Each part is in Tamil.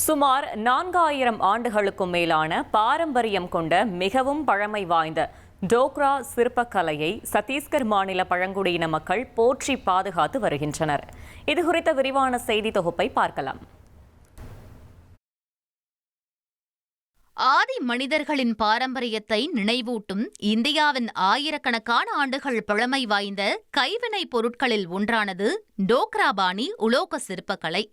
சுமார் 4000 ஆண்டுகளுக்கும் மேலான பாரம்பரியம் கொண்ட மிகவும் பழமை வாய்ந்த டோக்ரா சிற்பக்கலையை சத்தீஸ்கர் மாநில பழங்குடியின மக்கள் போற்றி பாதுகாத்து வருகின்றனர். இதுகுறித்த விரிவான செய்தி தொகுப்பை பார்க்கலாம். ஆதி மனிதர்களின் பாரம்பரியத்தை நினைவூட்டும் இந்தியாவின் ஆயிரக்கணக்கான ஆண்டுகள் பழமை வாய்ந்த கைவினைப் பொருட்களில் ஒன்றானது டோக்ரா பாணி உலோக சிற்பக்கலை.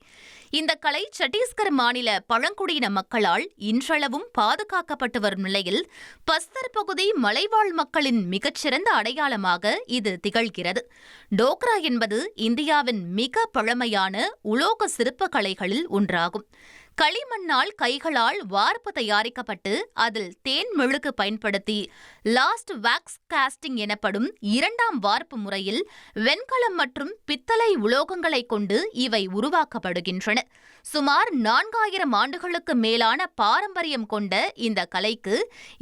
இந்த கலை சத்தீஸ்கர் மாநில பழங்குடியின மக்களால் இன்றளவும் பாதுகாக்கப்பட்டு வரும் நிலையில் பஸ்தர் பகுதி மலைவாழ் மக்களின் மிகச்சிறந்த அடையாளமாக இது திகழ்கிறது. டோக்ரா என்பது இந்தியாவின் மிக பழமையான உலோக சிற்பக்கலைகளில் ஒன்றாகும். களிமண்ணால் கைகளால் வார்ப்பு தயாரிக்கப்பட்டு அதில் தேன் மெழுகு பயன்படுத்தி லாஸ்ட் வாக்ஸ் காஸ்டிங் எனப்படும் இரண்டாம் வார்ப்பு முறையில் வெண்கலம் மற்றும் பித்தளை உலோகங்களை கொண்டு இவை உருவாக்கப்படுகின்றன. சுமார் 4000 ஆண்டுகளுக்கு மேலான பாரம்பரியம் கொண்ட இந்த கலைக்கு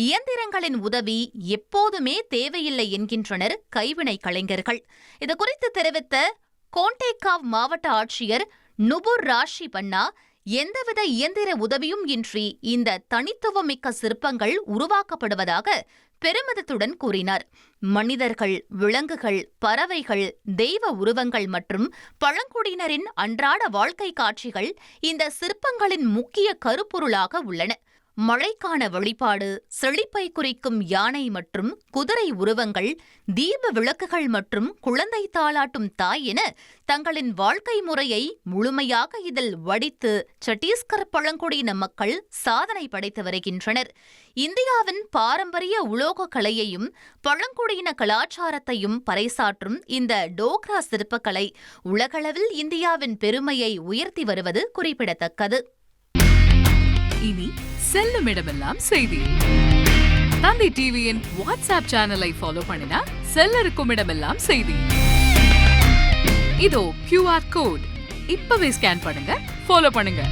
இயந்திரங்களின் உதவி எப்போதுமே தேவையில்லை என்கின்றனர் கைவினை கலைஞர்கள். இதுகுறித்து தெரிவித்த கோண்டேகாவ் மாவட்ட ஆட்சியர் நுபுர் ராஷி பன்னா, எந்தவித இயந்திர உதவியும் இன்றி இந்த தனித்துவமிக்க சிற்பங்கள் உருவாக்கப்படுவதாக பெருமிதத்துடன் கூறினார். மனிதர்கள், விலங்குகள், பறவைகள், தெய்வ உருவங்கள் மற்றும் பழங்குடியினரின் அன்றாட வாழ்க்கை காட்சிகள் இந்த சிற்பங்களின் முக்கிய கருப்பொருளாக உள்ளன. மழைக்கான வழிபாடு, செழிப்பை குறிக்கும் யானை மற்றும் குதிரை உருவங்கள், தீப விளக்குகள் மற்றும் குழந்தை தாளாட்டும் தாய் என தங்களின் வாழ்க்கை முறையை முழுமையாக இதில் வடித்து சத்தீஸ்கர் பழங்குடியின மக்கள் சாதனை படைத்து வருகின்றனர். இந்தியாவின் பாரம்பரிய உலோக கலையையும் பழங்குடியின கலாச்சாரத்தையும் பறைசாற்றும் இந்த டோக்ரா சிற்பக்கலை உலகளவில் இந்தியாவின் பெருமையை உயர்த்தி வருவது குறிப்பிடத்தக்கது. இனி செல்லும் இடமெல்லாம் செய்தி. தந்தை டிவியின் வாட்ஸ்அப் சேனலை ஃபாலோ பண்ணினா செல்லருக்கும் இடமெல்லாம் செய்தி. இதோ QR கோட் இப்பவே ஸ்கேன் பண்ணுங்க, ஃபாலோ பண்ணுங்க.